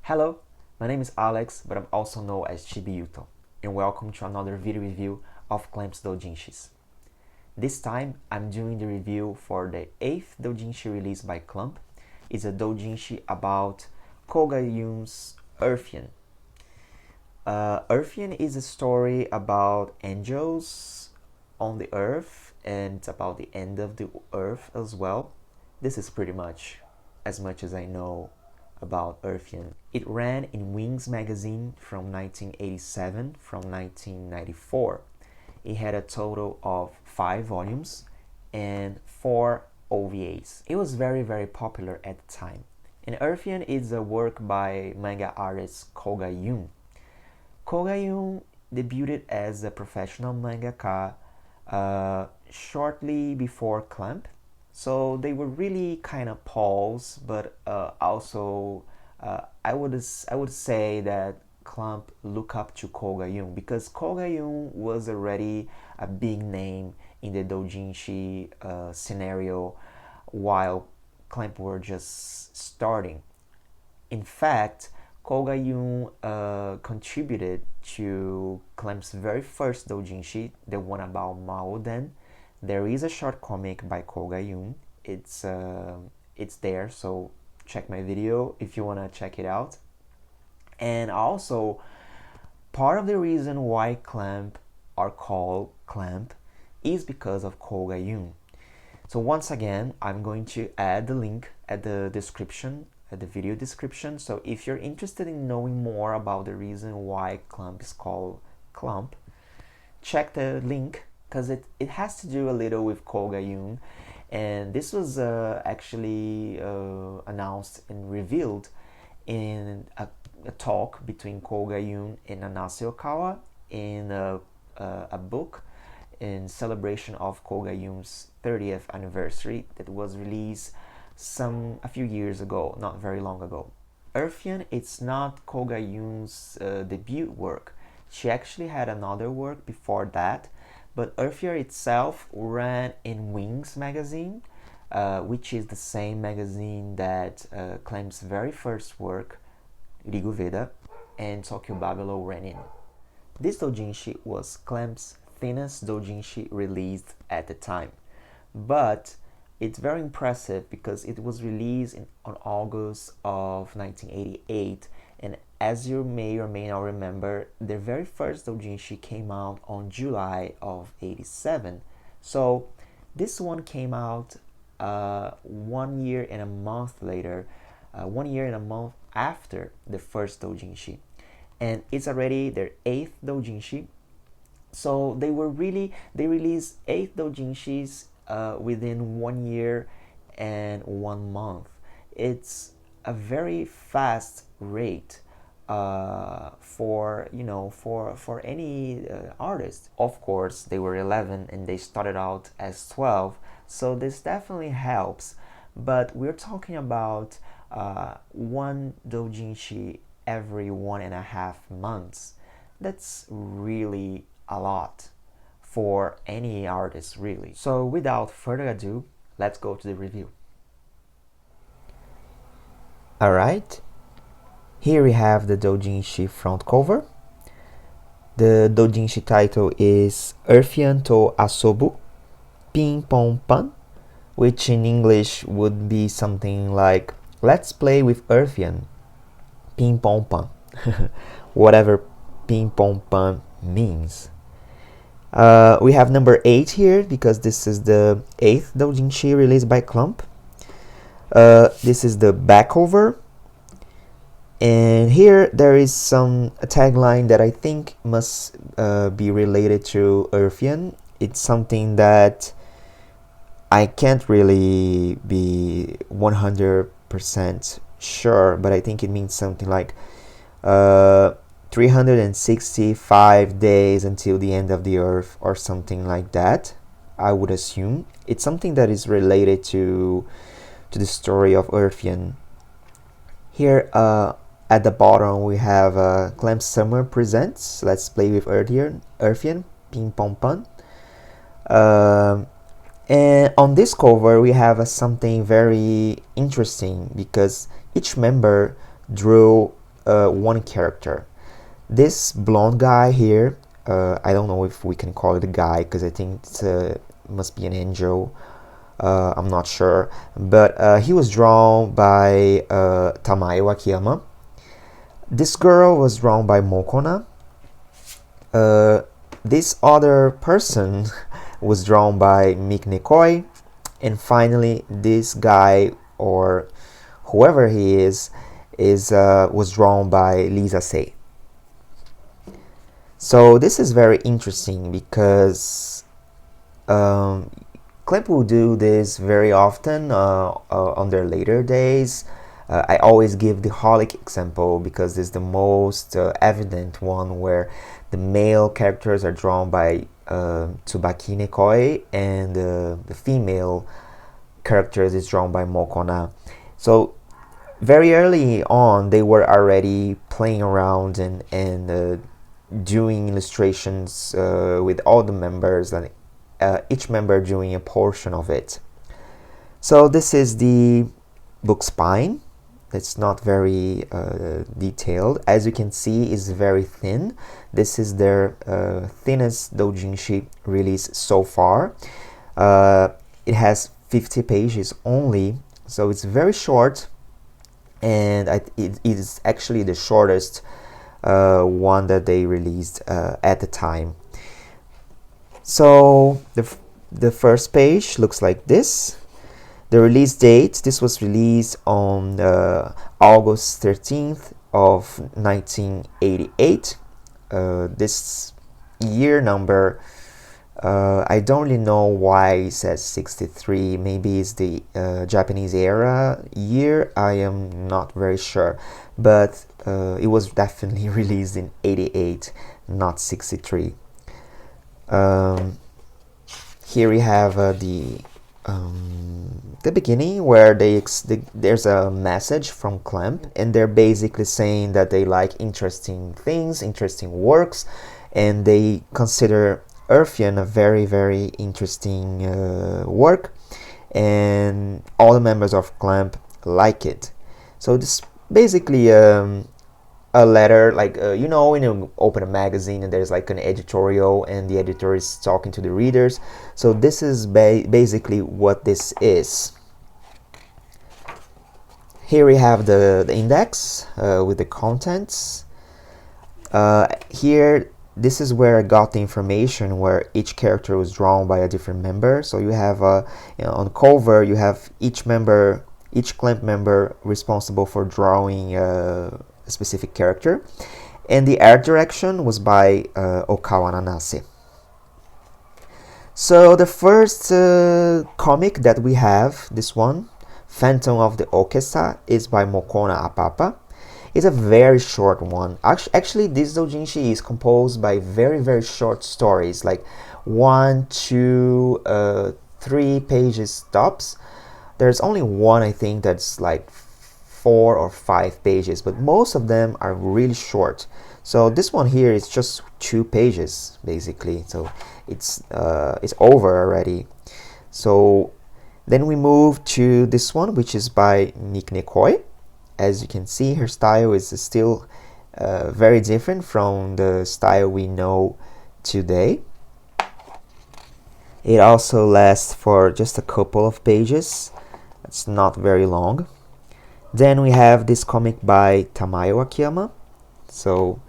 Hello, my name is Alex, but I'm also known as Chibiyuto, and welcome to another video review of Clamp's Doujinshis. This time, I'm doing the review for the 8th doujinshi released by Clamp. It's a doujinshi about Kouga Yune's Earthian. Earthian is a story about angels on the earth, and it's about the end of the earth as well. This is pretty much as I know about Earthian. It ran in Wings magazine from 1987 from 1994. It had a total of 5 volumes and 4 OVAs. It was very popular at the time. And Earthian is a work by manga artist Kouga Yune. Kouga Yune debuted as a professional mangaka shortly before Clamp. So they were really kind of pals, but also I would say that Clamp look up to Kouga Yune because Kouga Yune was already a big name in the doujinshi scenario while Clamp were just starting. In fact, Kouga Yune contributed to Clamp's very first doujinshi, the one about Maoden. There is a short comic by Kouga Yune. It's there, so check my video if you wanna check it out. And also, part of the reason why Clamp are called Clamp is because of Kouga Yune. So once again, I'm going to add the link at the description, at the video description. So if you're interested in knowing more about the reason why Clamp is called Clamp, check the link because it has to do a little with Kouga Yune, and this was actually announced and revealed in a talk between Kouga Yune and Nanase Ohkawa in a book in celebration of Kouga Yune's 30th anniversary that was released a few years ago, not very long ago. Earthian, it's not Kouga Yune's debut work. She actually had another work before that, but Earthian itself ran in Wings magazine, which is the same magazine that Clamp's very first work, Riguveda, and Tokyo Babylon ran in. This doujinshi was Clamp's thinnest doujinshi released at the time, but it's very impressive because it was released on August of 1988, and as you may or may not remember, their very first doujinshi came out on July of 87. So this one came out 1 year and a month later, 1 year and a month after the first doujinshi, and it's already their 8th doujinshi. So they released 8 doujinshis within 1 year and 1 month. It's a very fast rate for any artist. Of course, they were 11 and they started out as 12, so this definitely helps. But we're talking about one doujinshi every 1.5 months. That's really a lot for any artist, really. So without further ado, let's go to the review. Alright, here we have the doujinshi front cover. The doujinshi title is Earthian to Asobu Ping Pong Pan, which in English would be something like Let's play with Earthian Ping Pong Pan. Whatever Ping Pong Pan means. We have number 8 here because this is the 8th doujinshi released by Clamp. This is the back cover, and here there is a tagline that I think must be related to Earthian. It's something that I can't really be 100% sure, but I think it means something like 365 days until the end of the earth or something like that, I would assume. It's something that is related to the story of Earthian. Here at the bottom we have Clamp Summer Presents Let's Play with Earthian Ping Pong Pan. And on this cover we have something very interesting because each member drew one character. This blonde guy here, I don't know if we can call it a guy because I think it must be an angel. I'm not sure, but he was drawn by Tamayo Akiyama. This girl was drawn by Mokona. This other person was drawn by Mick Nikoi. And finally, this guy, or whoever he is was drawn by Lisa Sei. So this is very interesting because Clamp will do this very often on their later days. I always give the Holic example because it's the most evident one, where the male characters are drawn by Tsubaki Nekoi and the female characters is drawn by Mokona. So very early on they were already playing around and doing illustrations with all the members, and each member doing a portion of it. So this is the book spine. It's not very detailed. As you can see, it's very thin. This is their thinnest doujinshi release so far. It has 50 pages only, so it's very short, and it is actually the shortest one that they released at the time. So the first page looks like this. The release date, this was released on August 13th of 1988. This year number, I don't really know why it says 63. Maybe it's the Japanese era year. I am not very sure. But it was definitely released in 88, not 63. Here we have the beginning, where there's a message from Clamp, and they're basically saying that they like interesting things, interesting works, and they consider Earthian a very, very interesting work, and all the members of Clamp like it. So this basically a letter, like you know, when you open a magazine and there's like an editorial and the editor is talking to the readers. So this is basically what this is. Here we have the index with the contents. Here, this is where I got the information where each character was drawn by a different member. So you have on cover you have each Clamp member responsible for drawing a specific character, and the art direction was by Ohkawa Nanase. So the first comic that we have, this one, Phantom of the Okesa, is by Mokona Apapa. It's a very short one. Actually, this doujinshi is composed by very, very short stories, like 1, 2, 3 pages tops. There's only one, I think, that's like 4 or 5 pages, but most of them are really short. So this one here is just 2 pages basically, so it's over already. So then we move to this one, which is by Mick Nikoi. As you can see, her style is still very different from the style we know today. It also lasts for just a couple of pages. It's not very long. Then we have this comic by Tamayo Akiyama. So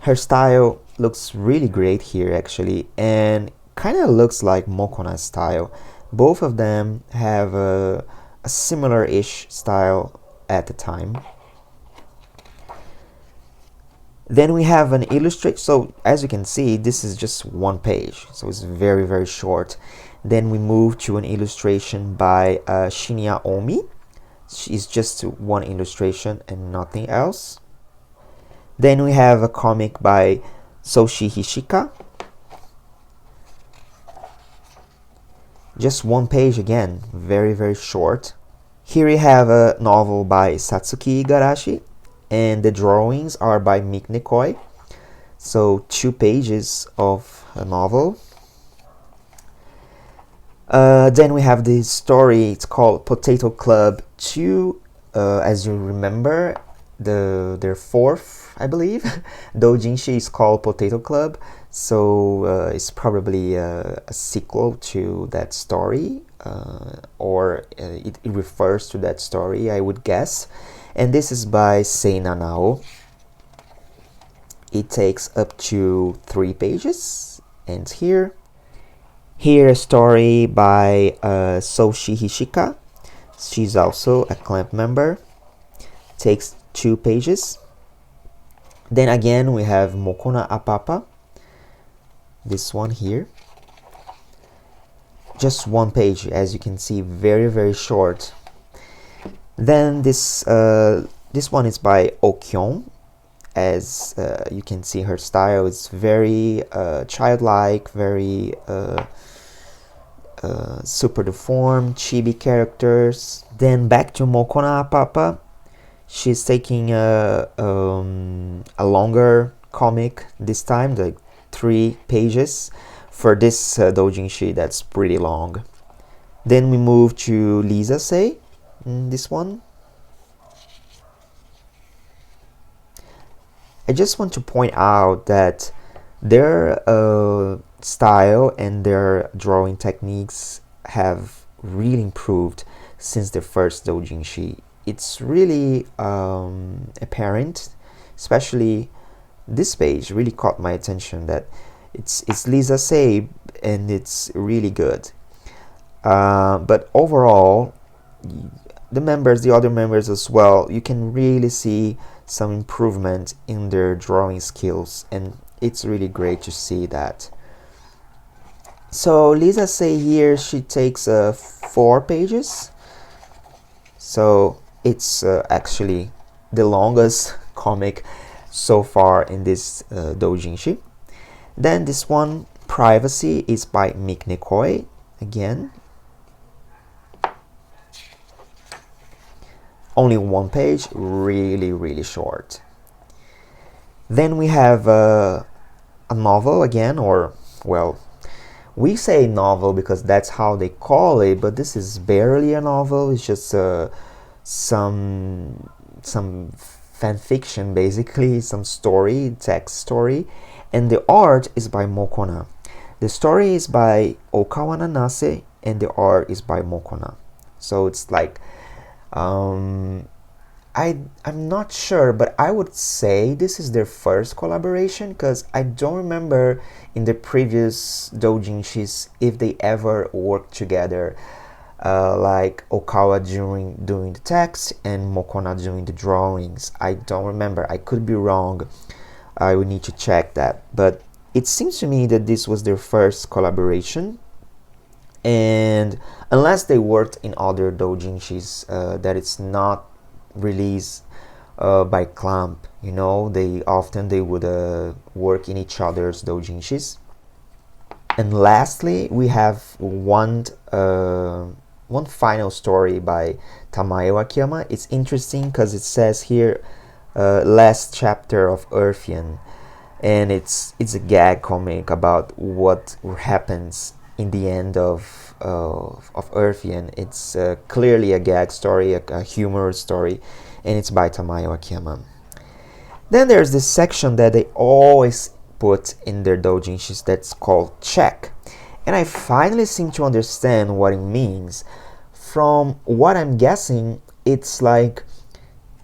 her style looks really great here actually, and kind of looks like Mokona's style. Both of them have a similar-ish style at the time. Then we have an illustration. So as you can see, this is just 1 page, so it's very, very short. Then we move to an illustration by Shinya Omi. It's just 1 illustration and nothing else. Then we have a comic by Soshi Hishika. Just 1 page again, very, very short. Here we have a novel by Satsuki Igarashi, and the drawings are by Mick Nikoi. So 2 pages of a novel. Then we have this story, it's called Potato Club 2. As you remember, their fourth, I believe. Doujinshi is called Potato Club, so it's probably a sequel to that story, or it refers to that story, I would guess. And this is by Sei Nanao. It takes up to 3 pages, and here a story by Soshi Hishika. She's also a Clamp member. Takes 2 pages. Then again we have Mokona Apapa. This one here. Just 1 page, as you can see, very, very short. Then this one is by Okyon. As you can see, her style is very childlike, very super deformed, chibi characters. Then back to Mokona Apapa. She's taking a longer comic this time, like 3 pages. For this doujinshi, that's pretty long. Then we move to Lisa Sei, this one. I just want to point out that their style and their drawing techniques have really improved since the first doujinshi. It's really apparent, especially this page really caught my attention, that it's Lisa Sei and it's really good. But overall, the other members as well, you can really see some improvement in their drawing skills, and it's really great to see that. So Lisa Sei here, she takes 4 pages, so it's actually the longest comic so far in this doujinshi. Then this one, Privacy, is by Mick Nikoi again. Only 1 page, really, really short. Then we have a novel again, or, well, we say novel because that's how they call it, but this is barely a novel. It's just some fan fiction, basically, some story, text story. And the art is by Mokona. The story is by Ohkawa Nanase, and the art is by Mokona. So it's like, I'm not sure, but I would say this is their first collaboration, because I don't remember in the previous doujinshis if they ever worked together, like Ohkawa doing the text and Mokona doing the drawings. I don't remember. I could be wrong. I would need to check that, but it seems to me that this was their first collaboration. And unless they worked in other doujinshis, that it's not released by Clamp, you know, they would work in each other's doujinshis. And lastly, we have one final story by Tamayo Akiyama. It's interesting because it says here, last chapter of Earthian, and it's a gag comic about what happens in the end of Earthian. It's clearly a gag story, a humorous story, and it's by Tamayo Akiyama. Then there's this section that they always put in their doujinshis that's called check, and I finally seem to understand what it means. From what I'm guessing, it's like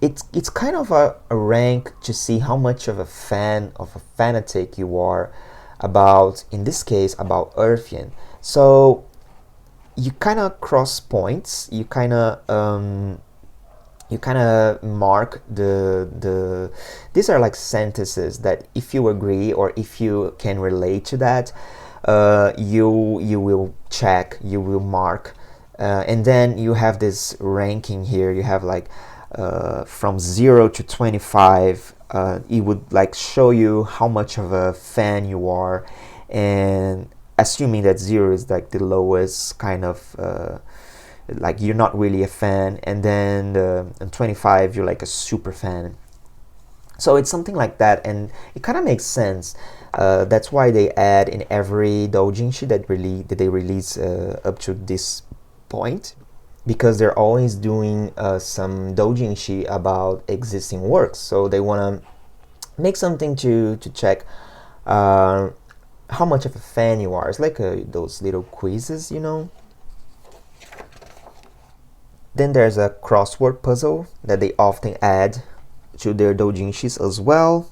it's kind of a rank to see how much of a fanatic you are about, in this case, about Earthian. So you kind of cross points, you kind of mark the these are like sentences that if you agree or if you can relate to that, you will check, you will mark, and then you have this ranking here. You have like from 0 to 25. It would like show you how much of a fan you are, and assuming that 0 is like the lowest kind of like you're not really a fan, and then in 25 you're like a super fan. So it's something like that, and it kind of makes sense. That's why they add in every doujinshi that they release up to this point. because they're always doing some doujinshi about existing works, so they want to make something to check uh, how much of a fan you are. It's like those little quizzes, you know. Then there's a crossword puzzle that they often add to their doujinshis as well.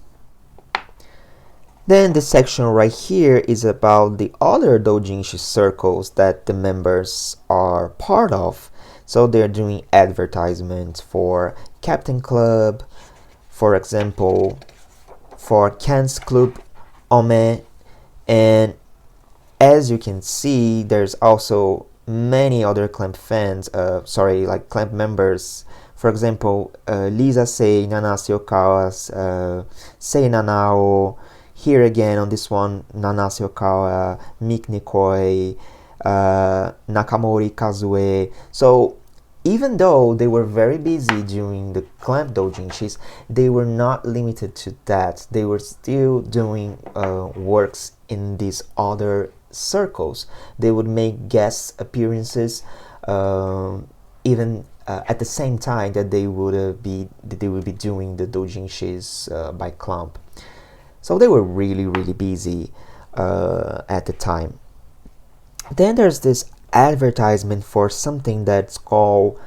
Then this section right here is about the other doujinshi circles that the members are part of. So they're doing advertisements for Captain Club, for example, for Ken's Club Ome, and as you can see, there's also many other Clamp fans, like Clamp members. For example, Lisa Sei, Nanase Ohkawa's Sei Nanao. Here again on this one, Nanase Ohkawa, Mik Nikoi, Nakamori Kazue. So even though they were very busy during the Clamp doujinshis, they were not limited to that. They were still doing works in these other circles. They would make guest appearances, even at the same time that they would be doing the doujinshis by Clamp. So they were really busy at the time. Then there's this advertisement for something that's called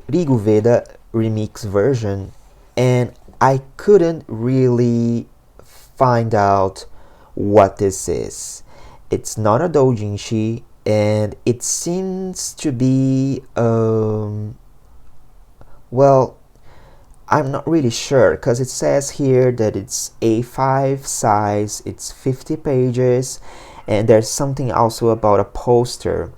Riguveda Remix version, and I couldn't really find out what this is. It's not a doujinshi, and it seems to be well, I'm not really sure, because it says here that it's A5 size, it's 50 pages, and there's something also about a poster.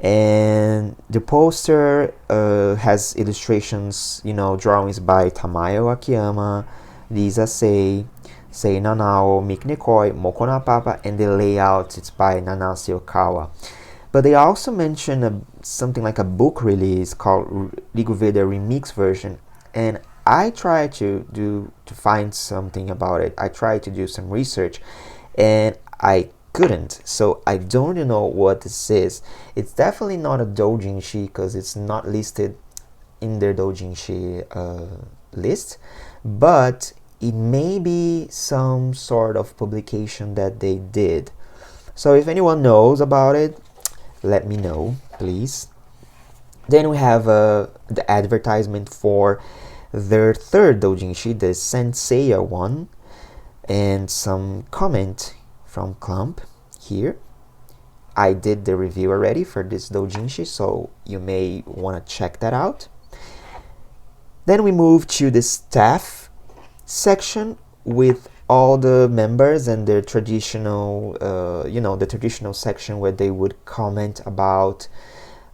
And the poster has illustrations, drawings by Tamayo Akiyama, Lisa Sei, Sei Nanao, Mik Nikoi, Mokona Papa, and the layout it's by Nanase Ohkawa. But they also mention something like a book release called Riguveda Remix version, and I tried to find something about it. I tried to do some research, and I couldn't. So I don't know what this is. It's definitely not a doujinshi because it's not listed in their doujinshi list, but it may be some sort of publication that they did. So if anyone knows about it, let me know, please. Then we have the advertisement for their third doujinshi, the Senseiya-one, and some comment from Clamp here. I did the review already for this doujinshi, so you may want to check that out. Then we move to the staff section with all the members and their traditional, the traditional section where they would comment about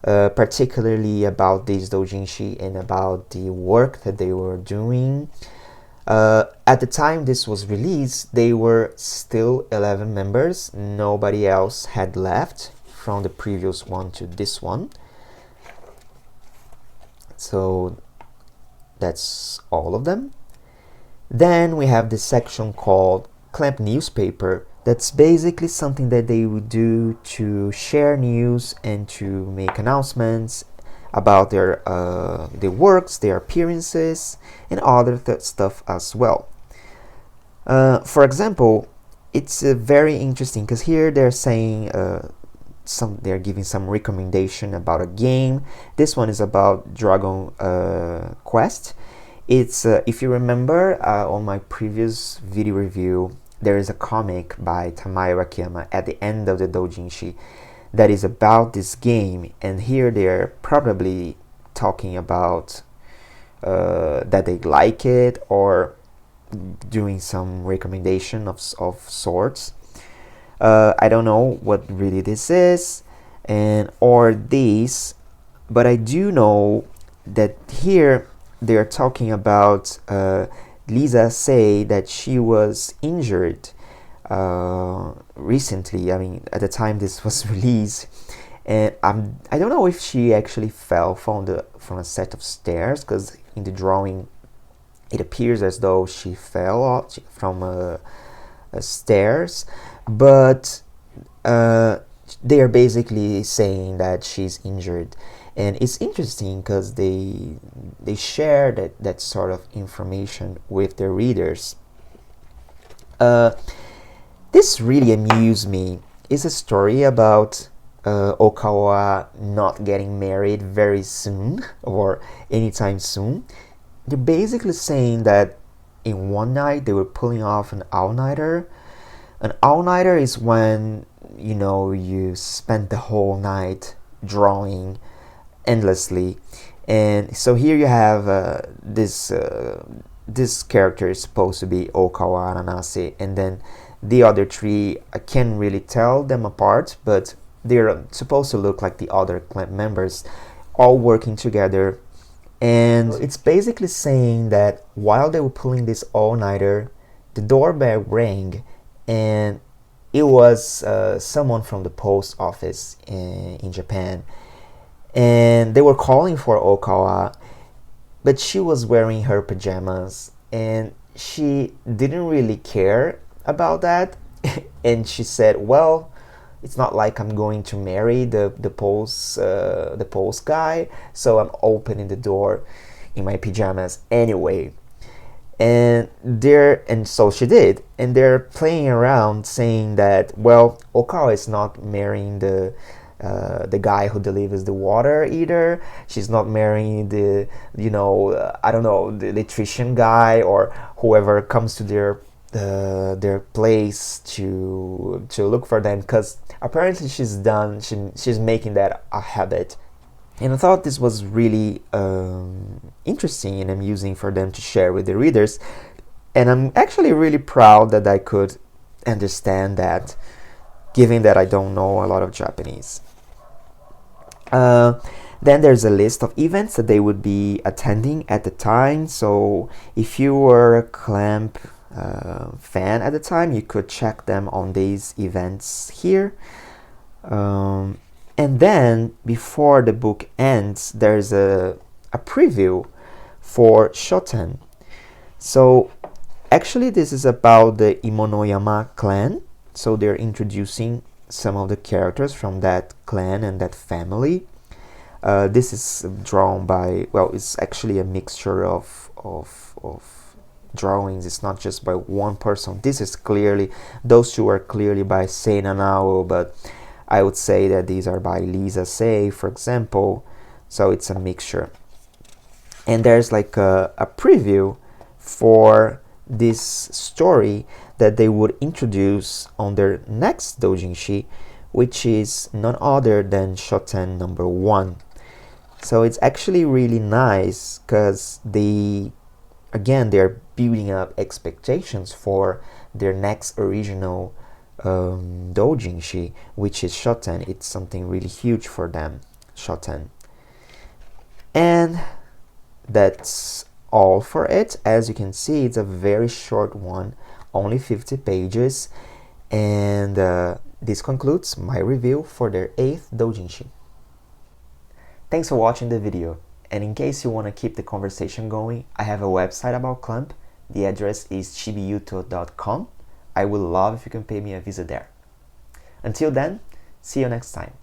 particularly about this doujinshi and about the work that they were doing. At the time this was released, they were still 11 members. Nobody else had left from the previous one to this one. So that's all of them. Then we have this section called Clamp Newspaper. That's basically something that they would do to share news and to make announcements about their works, their appearances, and other stuff as well. For example, it's very interesting because here they're saying they're giving some recommendation about a game. This one is about Dragon Quest. It's if you remember on my previous video review, there is a comic by Tamayo Akiyama at the end of the doujinshi that is about this game, and here they're probably talking about that they like it or doing some recommendation of sorts. I don't know what really this is or these, but I do know that here they're talking about Lisa Sei, that she was injured recently. I mean, at the time this was released, and I don't know if she actually fell from a set of stairs, because in the drawing it appears as though she fell off from a stairs, but they are basically saying that she's injured. And it's interesting because they share that sort of information with their readers. This really amused me. It's a story about Ohkawa not getting married very soon or anytime soon. They're basically saying that in one night they were pulling off an all-nighter. An all-nighter is when, you know, you spend the whole night drawing endlessly. And so here you have this character is supposed to be Ohkawa Aranase, and then the other three, I can't really tell them apart, but they're supposed to look like the other clan members, all working together. And it's basically saying that while they were pulling this all-nighter, the doorbell rang, and it was someone from the post office in Japan. And they were calling for Ohkawa, but she was wearing her pajamas, and she didn't really care about that. And she said, well, it's not like I'm going to marry the post guy, so I'm opening the door in my pajamas anyway. And so she did, and they're playing around saying that, well, Ohkawa is not marrying the guy who delivers the water either. She's not marrying the, I don't know, the electrician guy or whoever comes to their place to look for them, because apparently she's making that a habit. And I thought this was really interesting and amusing for them to share with the readers. And I'm actually really proud that I could understand that, given that I don't know a lot of Japanese. Then there's a list of events that they would be attending at the time. So if you were a Clamp fan at the time, you could check them on these events here. And then before the book ends, there's a preview for Shoten. So actually this is about the Imonoyama clan. So they're introducing some of the characters from that clan and that family. This is drawn by, well, it's actually a mixture of drawings. It's not just by one person. Those two are clearly by Sei Nanao, but I would say that these are by Lisa Sei, for example. So it's a mixture. And there's like a preview for this story that they would introduce on their next doujinshi, which is none other than Shoten number 1. So it's actually really nice because they're building up expectations for their next original doujinshi, which is Shoten. It's something really huge for them, Shoten. And that's all for it. As you can see, it's a very short one, only 50 pages. And this concludes my review for their 8th doujinshi. Thanks for watching the video. And in case you want to keep the conversation going, I have a website about Clamp. The address is chibiyuto.com. I would love if you can pay me a visit there. Until then, see you next time.